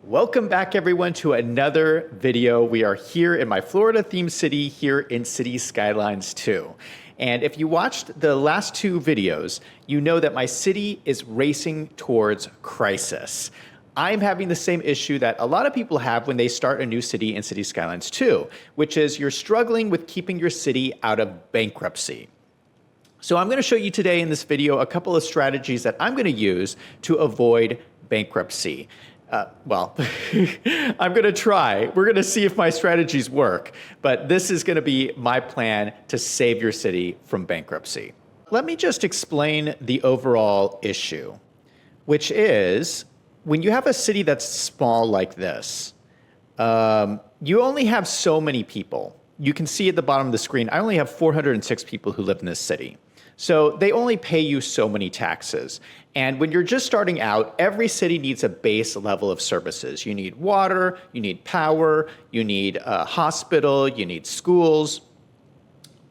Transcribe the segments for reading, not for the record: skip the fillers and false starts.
Welcome back everyone to another video. We are here in my Florida themed city here in City Skylines 2. And if you watched the last two videos, you know that my city is racing towards crisis. I'm having the same issue that a lot of people have when they start a new city in City Skylines 2, which is you're struggling with keeping your city out of bankruptcy. So I'm going to show you today in this video a couple of strategies that I'm going to use to avoid bankruptcy. I'm going to try. We're going to see if my strategies work, but this is going to be my plan to save your city from bankruptcy. Let me just explain the overall issue, which is when you have a city that's small like this, you only have so many people. You can see at the bottom of the screen, I only have 406 people who live in this city. So they only pay you so many taxes. And when you're just starting out, every city needs a base level of services. You need water, you need power, you need a hospital, you need schools.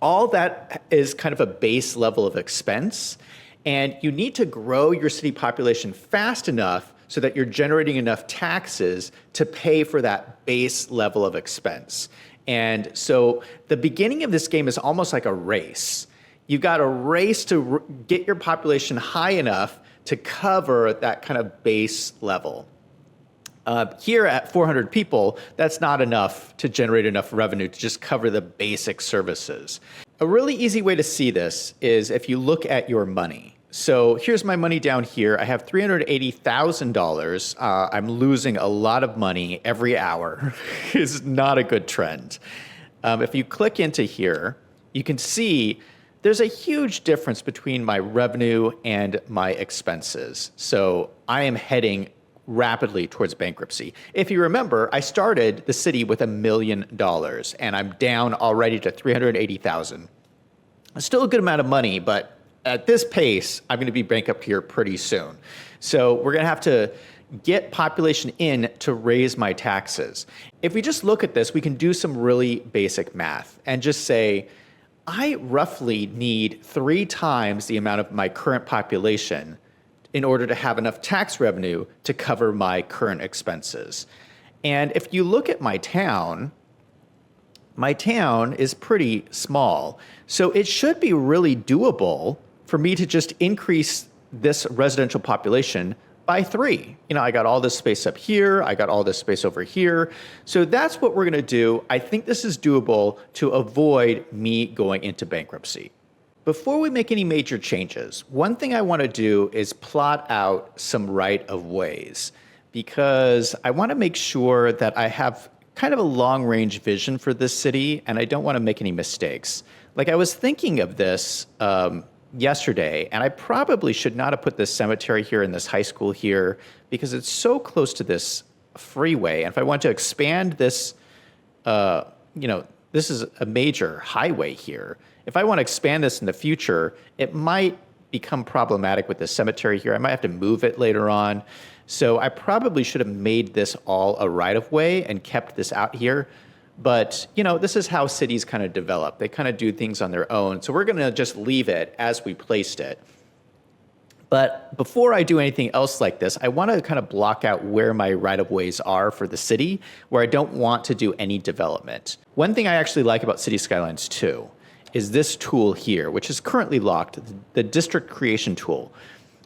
All that is kind of a base level of expense. And you need to grow your city population fast enough so that you're generating enough taxes to pay for that base level of expense. And so the beginning of this game is almost like a race. You've got a race to get your population high enough to cover that kind of base level. Here at 400 people, that's not enough to generate enough revenue to just cover the basic services. A really easy way to see this is if you look at your money. So here's my money down here. I have $380,000. I'm losing a lot of money every hour. It's not a good trend. If you click into here, you can see there's a huge difference between my revenue and my expenses. So I am heading rapidly towards bankruptcy. If you remember, I started the city with $1 million and I'm down already to 380,000. Still a good amount of money, but at this pace, I'm going to be bankrupt here pretty soon. So we're going to have to get population in to raise my taxes. If we just look at this, we can do some really basic math and just say, I roughly need 3 times the amount of my current population in order to have enough tax revenue to cover my current expenses. And if you look at my town is pretty small. So it should be really doable for me to just increase this residential population by 3. You know, I got all this space up here, I got all this space over here. So that's what we're gonna do. I think this is doable to avoid me going into bankruptcy. Before we make any major changes, one thing I wanna do is plot out some right of ways because I wanna make sure that I have kind of a long range vision for this city and I don't wanna make any mistakes. Like I was thinking of this, yesterday, and I probably should not have put this cemetery here and this high school here because it's so close to this freeway. And if I want to expand this, this is a major highway here. If I want to expand this in the future, it might become problematic with the cemetery here. I might have to move it later on. So I probably should have made this all a right-of-way and kept this out here. But, you know, this is how cities kind of develop. They kind of do things on their own. So we're going to just leave it as we placed it. But before I do anything else like this, I want to kind of block out where my right-of-ways are for the city, where I don't want to do any development. One thing I actually like about City Skylines 2 is this tool here, which is currently locked, the district creation tool.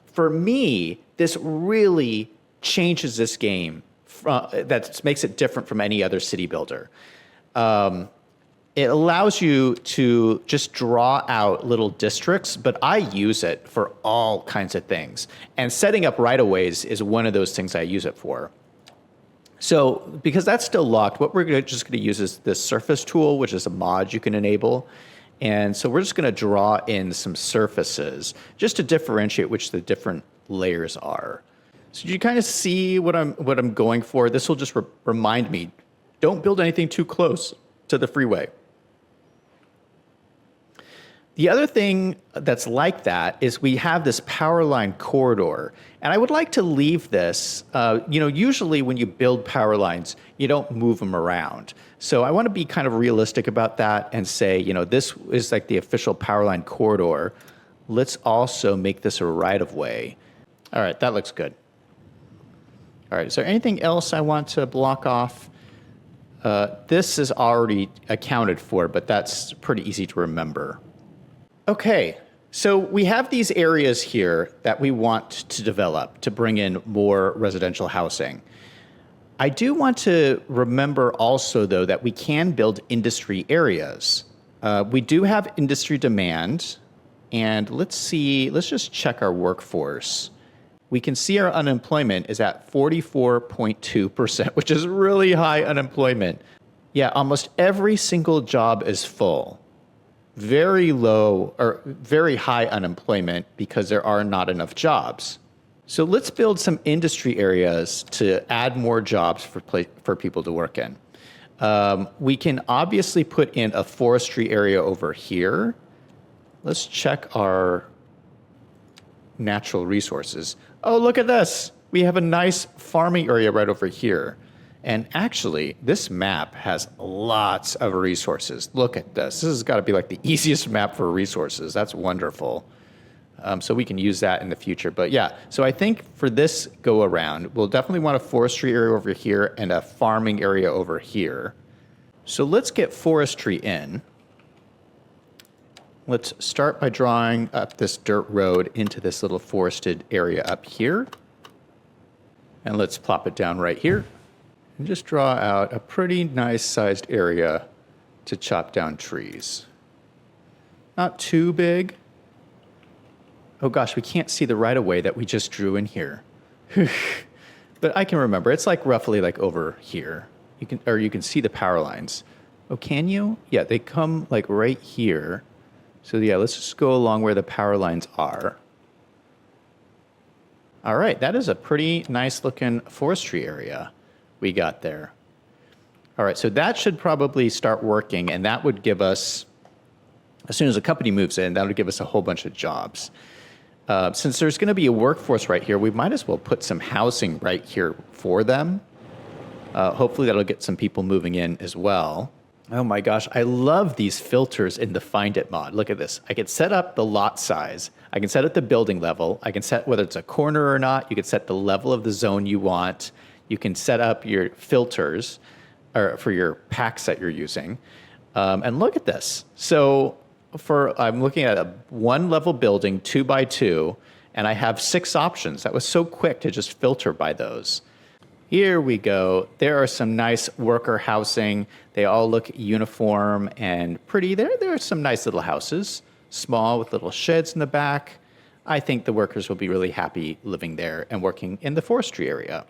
For me, this really changes this game. That makes it different from any other city builder. It allows you to just draw out little districts, but I use it for all kinds of things. And setting up right-of-ways is one of those things I use it for. So because that's still locked, what we're just going to use is this surface tool, which is a mod you can enable. And so we're just going to draw in some surfaces just to differentiate which the different layers are. So you kind of see what I'm going for. This will just remind me, don't build anything too close to the freeway. The other thing that's like that is we have this power line corridor. And I would like to leave this, usually when you build power lines, you don't move them around. So I want to be kind of realistic about that and say, this is like the official power line corridor. Let's also make this a right of way. All right, that looks good. All right, is there anything else I want to block off? This is already accounted for, but that's pretty easy to remember. Okay, so we have these areas here that we want to develop to bring in more residential housing. I do want to remember also, though, that we can build industry areas. We do have industry demand, and let's just check our workforce. We can see our unemployment is at 44.2%, which is really high unemployment. Yeah, almost every single job is full. Very low or very high unemployment because there are not enough jobs. So let's build some industry areas to add more jobs for people to work in. We can obviously put in a forestry area over here. Let's check our natural resources. Oh, look at this. We have a nice farming area right over here. And actually, this map has lots of resources. Look at this. This has got to be like the easiest map for resources. That's wonderful. So we can use that in the future. But yeah, so I think for this go around, we'll definitely want a forestry area over here and a farming area over here. So let's get forestry in. Let's start by drawing up this dirt road into this little forested area up here. And let's plop it down right here. And just draw out a pretty nice sized area to chop down trees. Not too big. Oh gosh, we can't see the right-of-way that we just drew in here. But I can remember, it's like roughly like over here. You can see the power lines. Oh, can you? Yeah, they come like right here. So yeah, let's just go along where the power lines are. All right, that is a pretty nice looking forestry area we got there. All right, so that should probably start working, and that would give us, as soon as a company moves in, that would give us a whole bunch of jobs. Since there's going to be a workforce right here, we might as well put some housing right here for them. Hopefully that'll get some people moving in as well. Oh my gosh, I love these filters in the Find It mod. Look at this. I can set up the lot size. I can set up the building level. I can set whether it's a corner or not. You can set the level of the zone you want. You can set up your filters for your packs that you're using. And look at this. So I'm looking at a one level building, 2x2, and I have 6 options. That was so quick to just filter by those. Here we go. There are some nice worker housing. They all look uniform and pretty. There are some nice little houses, small with little sheds in the back. I think the workers will be really happy living there and working in the forestry area.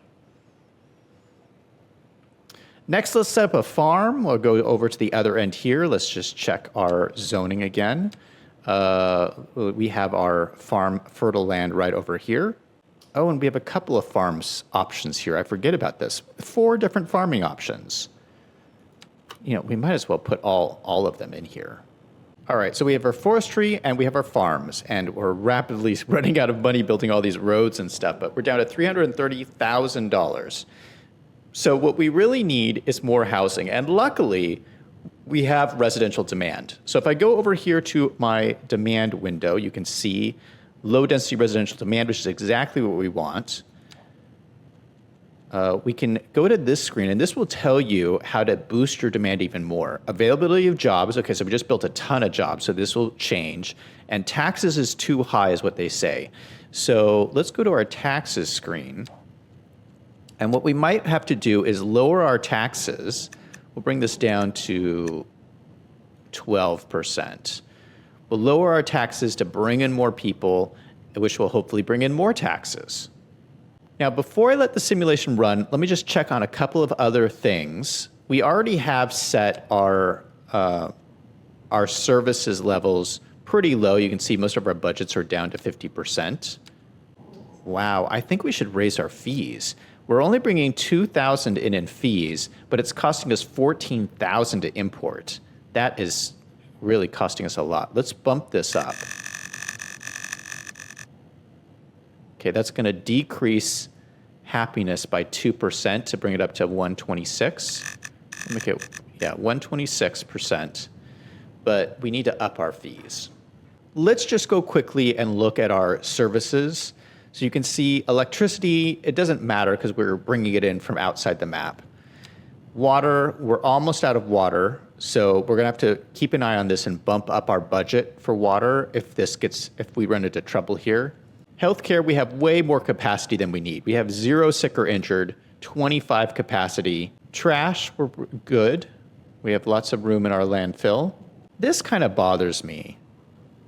Next, let's set up a farm. We'll go over to the other end here. Let's just check our zoning again. We have our farm fertile land right over here. Oh, and we have a couple of farms options here. I forget about this. 4 different farming options. You know, we might as well put all of them in here. All right, so we have our forestry and we have our farms, and we're rapidly running out of money building all these roads and stuff, but we're down to $330,000. So what we really need is more housing, and luckily we have residential demand. So if I go over here to my demand window, you can see low density residential demand, which is exactly what we want. We can go to this screen, and this will tell you how to boost your demand even more. Availability of jobs. Okay, so we just built a ton of jobs, so this will change. And taxes is too high is what they say. So let's go to our taxes screen. And what we might have to do is lower our taxes. We'll bring this down to 12%. We'll lower our taxes to bring in more people, which will hopefully bring in more taxes. Now, before I let the simulation run, let me just check on a couple of other things. We already have set our services levels pretty low. You can see most of our budgets are down to 50%. Wow, I think we should raise our fees. We're only bringing $2,000 in fees, but it's costing us $14,000 to import. That is really costing us a lot. Let's bump this up. Okay, that's going to decrease happiness by 2% to bring it up to 126. Make it, 126%. But we need to up our fees. Let's just go quickly and look at our services. So you can see electricity, it doesn't matter because we're bringing it in from outside the map. Water, we're almost out of water. So we're gonna have to keep an eye on this and bump up our budget for water if we run into trouble here. Healthcare, we have way more capacity than we need. We have 0 sick or injured, 25 capacity. Trash, we're good. We have lots of room in our landfill. This kind of bothers me.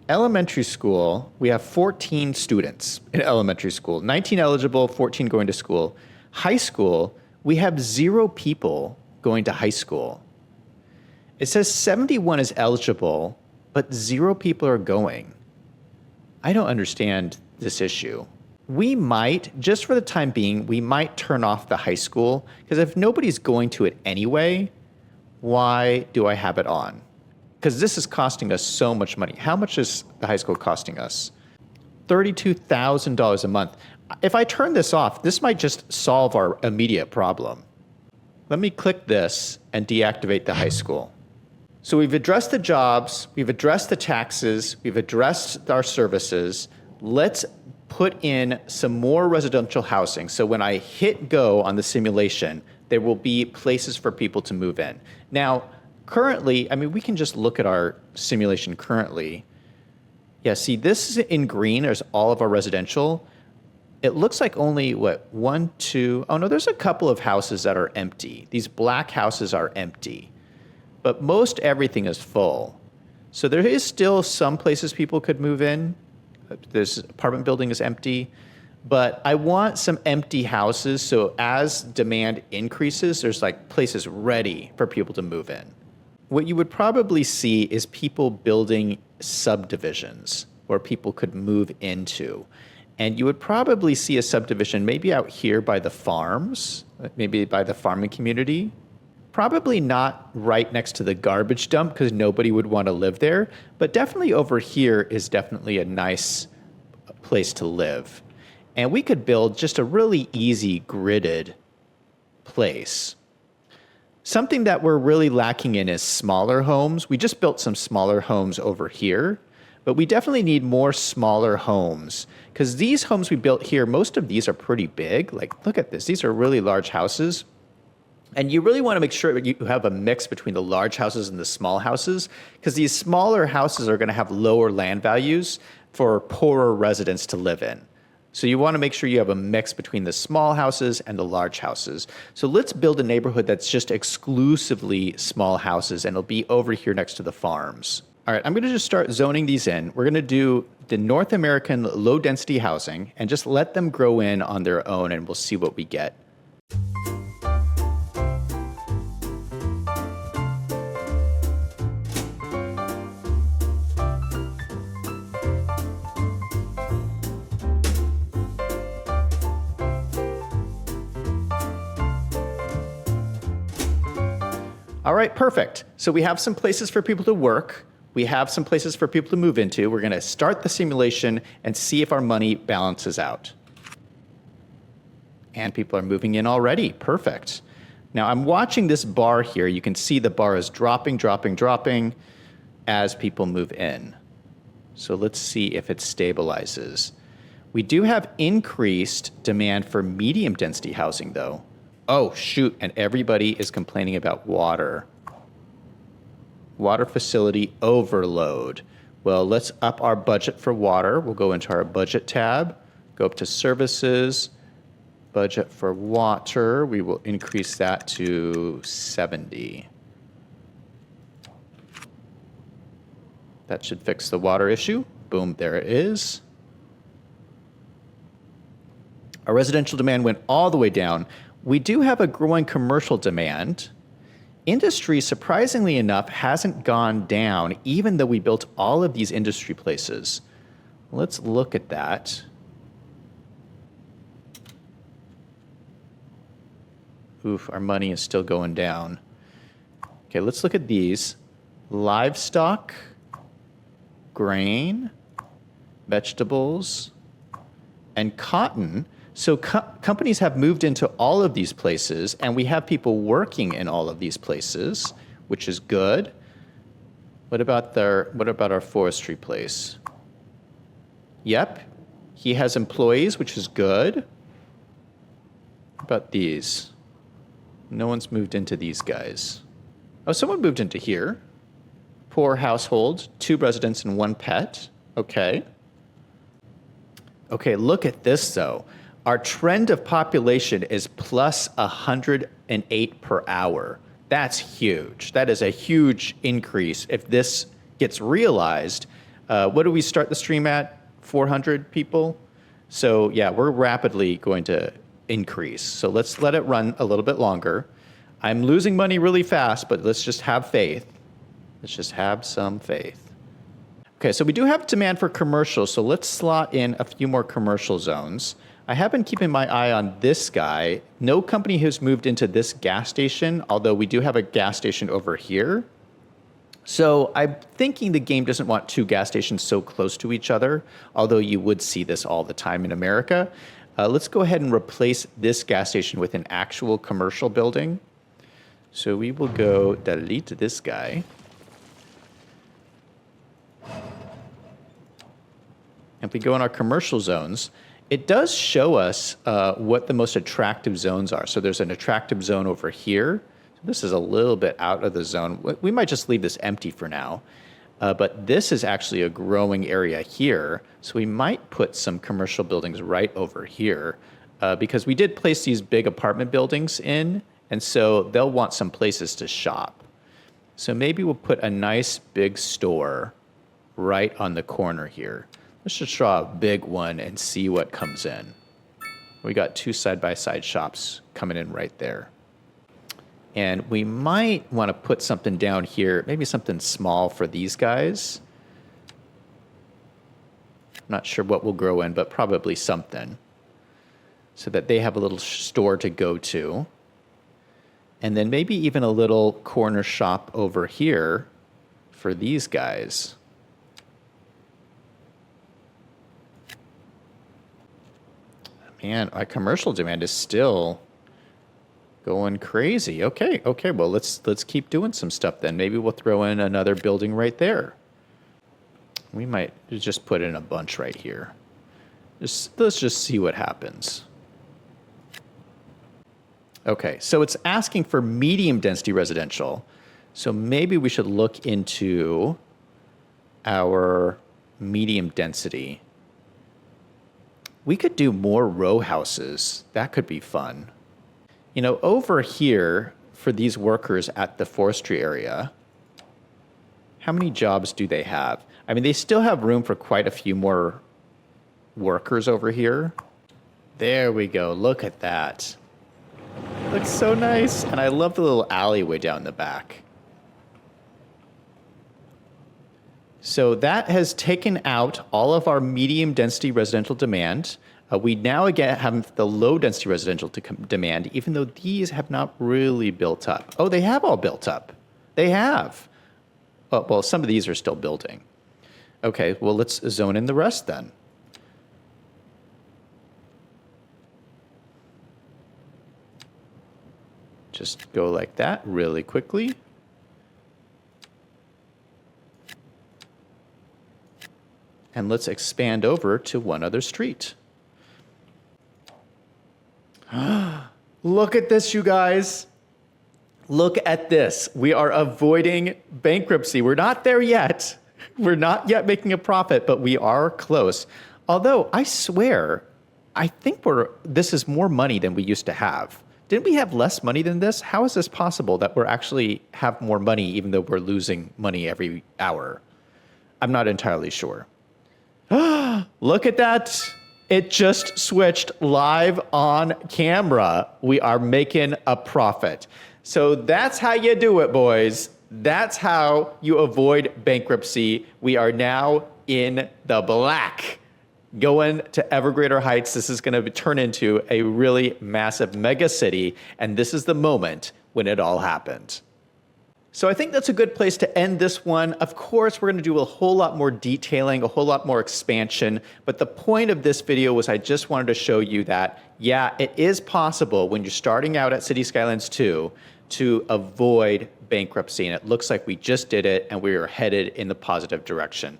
Elementary school, we have 14 students in elementary school, 19 eligible, 14 going to school. High school, we have 0 people going to high school. It says 71 is eligible, but 0 people are going. I don't understand this issue. We might, just for the time being, we might turn off the high school, because if nobody's going to it anyway, why do I have it on? Because this is costing us so much money. How much is the high school costing us? $32,000 a month. If I turn this off, this might just solve our immediate problem. Let me click this and deactivate the high school. So we've addressed the jobs, we've addressed the taxes, we've addressed our services. Let's put in some more residential housing. So when I hit go on the simulation, there will be places for people to move in. Now, currently, I mean, we can just look at our simulation currently. Yeah, see, this is in green. There's all of our residential. It looks like only, what, 1, 2, oh no, there's a couple of houses that are empty. These black houses are empty. But most everything is full. So there is still some places people could move in. This apartment building is empty. But I want some empty houses, so as demand increases, there's like places ready for people to move in. What you would probably see is people building subdivisions where people could move into. And you would probably see a subdivision maybe out here by the farms, maybe by the farming community. Probably not right next to the garbage dump because nobody would want to live there, but definitely over here is definitely a nice place to live. And we could build just a really easy gridded place. Something that we're really lacking in is smaller homes. We just built some smaller homes over here, but we definitely need more smaller homes because these homes we built here, most of these are pretty big. Like, look at this. These are really large houses. And you really want to make sure you have a mix between the large houses and the small houses, because these smaller houses are going to have lower land values for poorer residents to live in. So you want to make sure you have a mix between the small houses and the large houses. So let's build a neighborhood that's just exclusively small houses, and it'll be over here next to the farms. All right, I'm going to just start zoning these in. We're going to do the North American low density housing and just let them grow in on their own, and we'll see what we get. All right, perfect. So we have some places for people to work. We have some places for people to move into. We're going to start the simulation and see if our money balances out. And people are moving in already. Perfect. Now I'm watching this bar here. You can see the bar is dropping, dropping, dropping as people move in. So let's see if it stabilizes. We do have increased demand for medium density housing though. Oh, shoot, and everybody is complaining about water. Water facility overload. Well, let's up our budget for water. We'll go into our budget tab, go up to services, budget for water. We will increase that to 70. That should fix the water issue. Boom, there it is. Our residential demand went all the way down. We do have a growing commercial demand. Industry, surprisingly enough, hasn't gone down, even though we built all of these industry places. Let's look at that. Oof, our money is still going down. Okay, let's look at these. Livestock, grain, vegetables, and cotton. So companies have moved into all of these places, and we have people working in all of these places, which is good. What about our forestry place? Yep, He has employees, which is good. What about these? No one's moved into these guys. Oh, someone moved into here. Poor household, 2 residents and 1 pet. Okay. Okay, look at this though. Our trend of population is plus 108 per hour. That's huge. That is a huge increase. If this gets realized, what do we start the stream at? 400 people? So yeah, we're rapidly going to increase. So let's let it run a little bit longer. I'm losing money really fast, but let's just have faith. Let's just have some faith. Okay, so we do have demand for commercial, so let's slot in a few more commercial zones. I have been keeping my eye on this guy. No company has moved into this gas station, although we do have a gas station over here. So I'm thinking the game doesn't want 2 gas stations so close to each other, although you would see this all the time in America. Let's go ahead and replace this gas station with an actual commercial building. So we will go delete this guy. If we go in our commercial zones, it does show us what the most attractive zones are. So there's an attractive zone over here. This is a little bit out of the zone. We might just leave this empty for now. But this is actually a growing area here. So we might put some commercial buildings right over here because we did place these big apartment buildings in. And so they'll want some places to shop. So maybe we'll put a nice big store right on the corner here. Let's just draw a big one and see what comes in. We got 2 side-by-side shops coming in right there. And we might want to put something down here, maybe something small for these guys. I'm not sure what will grow in, but probably something. So that they have a little store to go to. And then maybe even a little corner shop over here for these guys. Man, our commercial demand is still going crazy. Okay, well, let's keep doing some stuff then. Maybe we'll throw in another building right there. We might just put in a bunch right here. Let's just see what happens. Okay, so it's asking for medium density residential. So maybe we should look into our medium density. We could do more row houses. That could be fun. You know, over here for these workers at the forestry area, how many jobs do they have? I mean, they still have room for quite a few more workers over here. There we go. Look at that. Looks so nice. And I love the little alleyway down the back. So that has taken out all of our medium density residential demand. We now again have the low density residential demand, even though these have not really built up. Oh, they have all built up. They have. Oh, well, some of these are still building. Okay, well, let's zone in the rest then. Just go like that really quickly. And let's expand over to one other street. Look at this, you guys. Look at this. We are avoiding bankruptcy. We're not there yet. We're not yet making a profit, but we are close. Although, I swear, I think this is more money than we used to have. Didn't we have less money than this? How is this possible that we're actually have more money even though we're losing money every hour? I'm not entirely sure. Look at that. It just switched live on camera. We are making a profit. So that's how you do it, boys. That's how you avoid bankruptcy. We are now in the black. Going to ever greater heights. This is going to turn into a really massive mega city. And this is the moment when it all happened. So I think that's a good place to end this one. Of course, we're going to do a whole lot more detailing, a whole lot more expansion. But the point of this video was I just wanted to show you that, yeah, it is possible when you're starting out at City Skylines 2 to avoid bankruptcy. And it looks like we just did it and we are headed in the positive direction.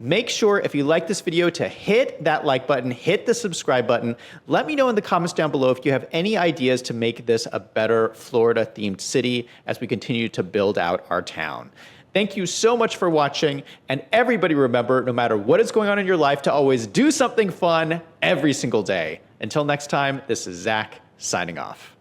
Make sure if you like this video to hit that like button, hit the subscribe button. Let me know in the comments down below if you have any ideas to make this a better Florida themed city as we continue to build out our town. Thank you so much for watching, and everybody remember, no matter what is going on in your life, to always do something fun every single day. Until next time, this is Zach signing off.